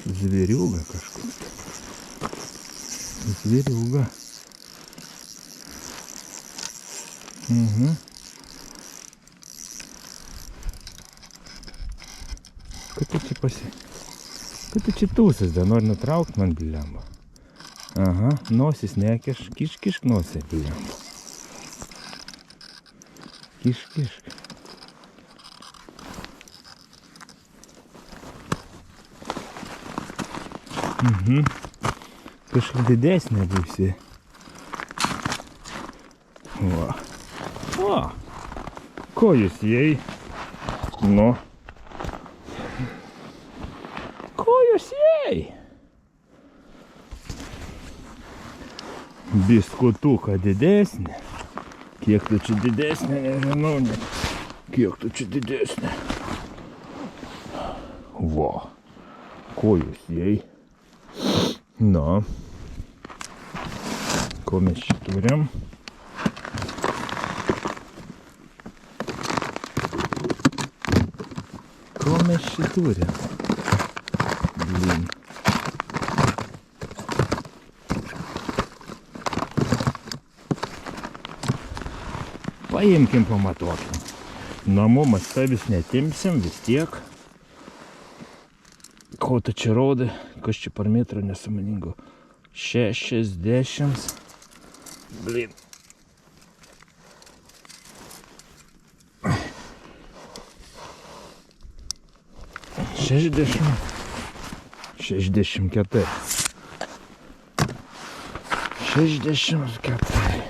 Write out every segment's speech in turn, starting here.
Звірюга kažkokia. Звірюга. Угу. Kad tu čia tūsas, dar nori nutraukt man blemba. Aha, nosis nekiš, kišk nosį blemba. Kišk. Mhm. Kažkaip didesnė būsi. O, ko jūs jai? Nu. Ko jūs jai? Biskutuką didesnė. Kiek tu čia didesnė, nežinau, kiek tu čia didesnė. Va, ko jūs jai? Na, ko mes čia turim? Ko mes čia turim? Blin. Paimkim, pamatuokim. Namo mes vis netimsim, vis tiek. Ko tu čia rodai? Kas čia per metrą nesąmoningo? 60. Blin. Šešdešimt keturi.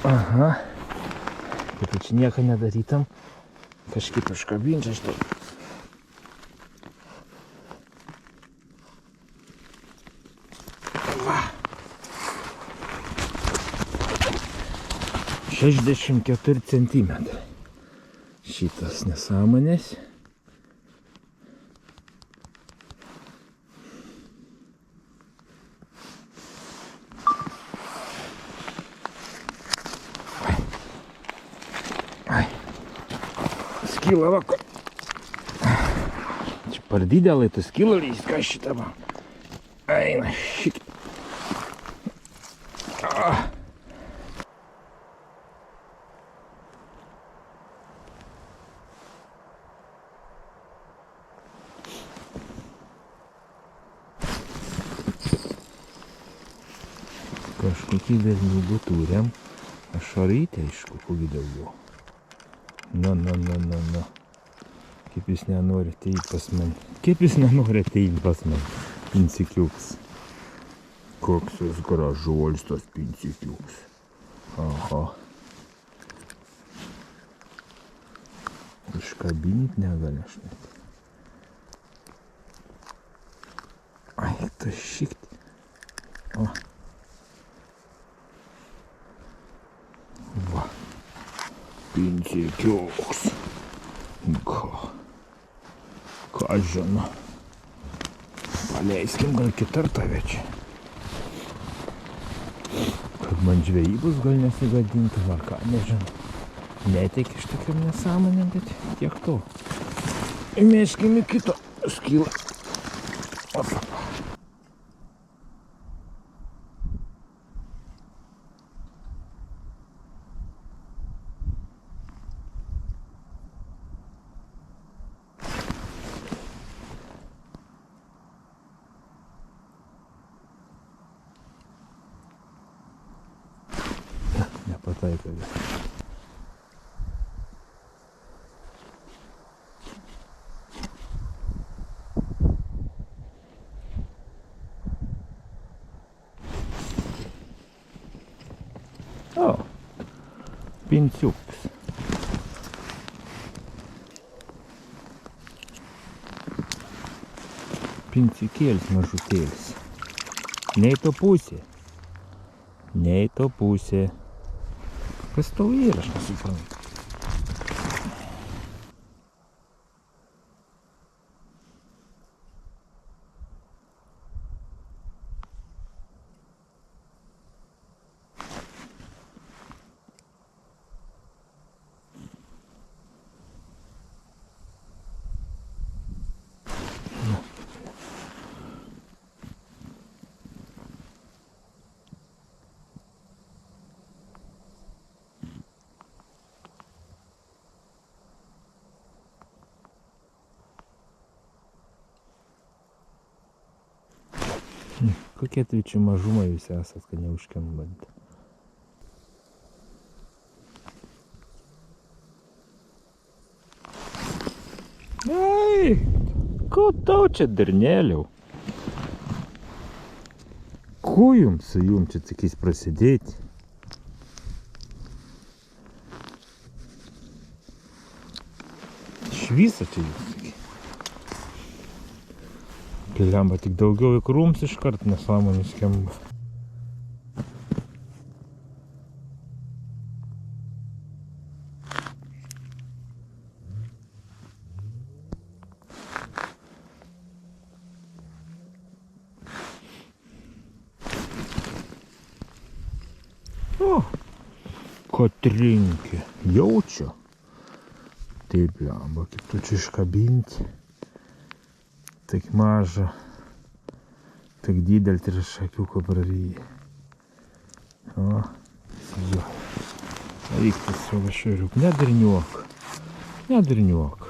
Aha. Kaip čia nieko nedarytam. Kažkaip užkabinčiau štai. Va. 64 centimetrai. Šitas nesąmonės. Skila va. Čia par didelai tu skila lyską šitą va. Eina šik. Kažkokį velnių turim. Ašarytę aišku, kokį daugiau. Na. Kaip jis nenori ateit pas mane. Pincikiuks. Koks jis gražuolis tas pincikiuks. Aha. Iškabinit negali aš net. Ai, tas šikt. O. Va. Pincikiuks. Ką žinau. Paleiskim gal kitartą čia. Kad man žvejybos gal nesigadinti, ar ką, nežinau. Neteik iš tokiam nesąmonėm, bet tiek to. Įmėskim į kitą skylą. Opa. Nepataiko vis. O, pinciuks. Pinciukėlis mažutėlis. Nei to pusė. Kas tau yra, aš nesuprantu. Kokie tai čia mažumai jūs esat, kad neužkembant. Ei, ko tau čia dernėliau? Ko jums su jum čia tikės prasidėti? Švysa čia jūs sakė. Keliamba tik daugiau įkrūms iškart nesąmonės skamba. O, Kotrynkė, jaučia. Taip, blemba, kaip tu čia iškabinti. Tik maža, tik didelį ir šakiuką praryja. O, jo. Reiktas su vašiuriuk. Nedarniuok. Nedarniuok.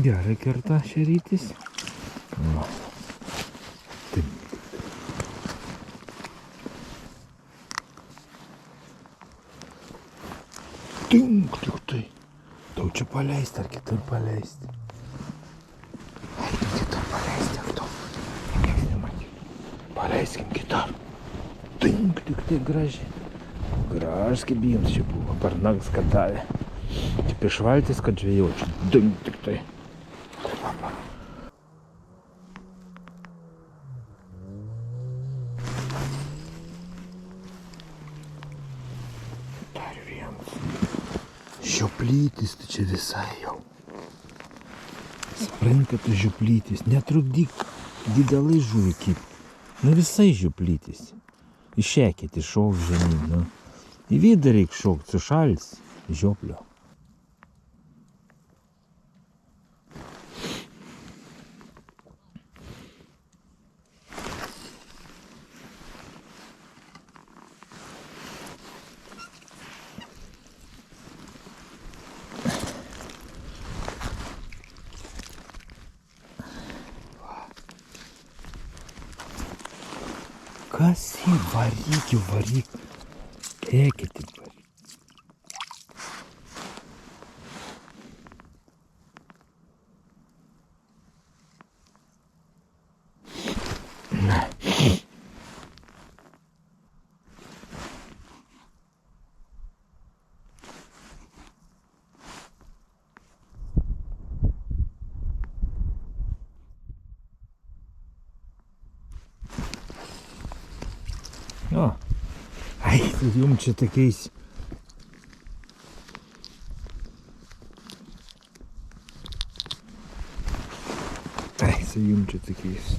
Gerai kerta šerytis. Va. Taip. Tink, tik tai. Tau čia paleisti ar kitur paleisti? Ai, kitur paleisti, ar to. Niekas nematytų. Paleiskim kitur. Tink, tik tai gražiai. Gražus kaip jums čia buvo. Parnags kad davė. Čia prieš valtis, kad žvėjočiau. Tink, tik tai. Dar vienas. Žioplytis tu čia visai jau. Supranti, kad tu žioplytis. Netrukdyk didelai žuvį kaip. Nu visai žioplytis. Išekit, iššok žemyn. Nu. Į vidą reik šokt, sušalis. Žioplio. Kas jį varyk, varyk. Ekit tik varyk. O, ai, tai jums čia tokiais. Ai, tai jums čia tokiais.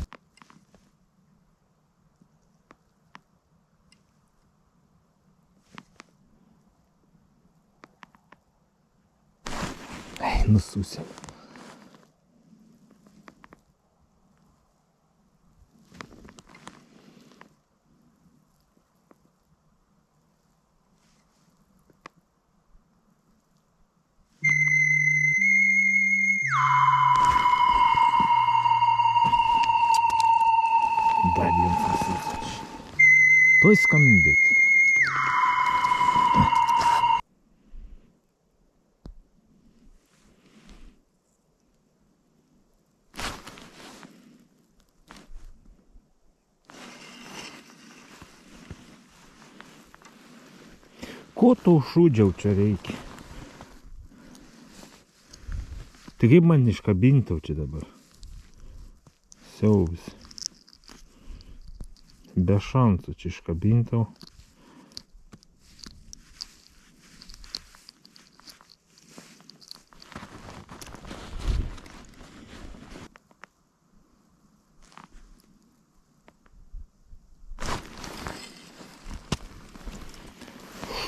Ai, nususim. Dar jums nususim. Tuoj skambėt. Ko tau šūdžiau čia reikia? Tai kaip man iškabintau čia dabar? Siaubas. Be šansų čia iškabintau.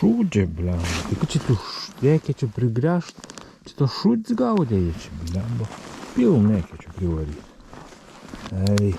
Šūdžiai, blemba. Tai kad čia tų reikia čia prigręžt. Čia to šūdis gaudė jie čia, blemba. Pilnai reikia čia privaryti. Ei.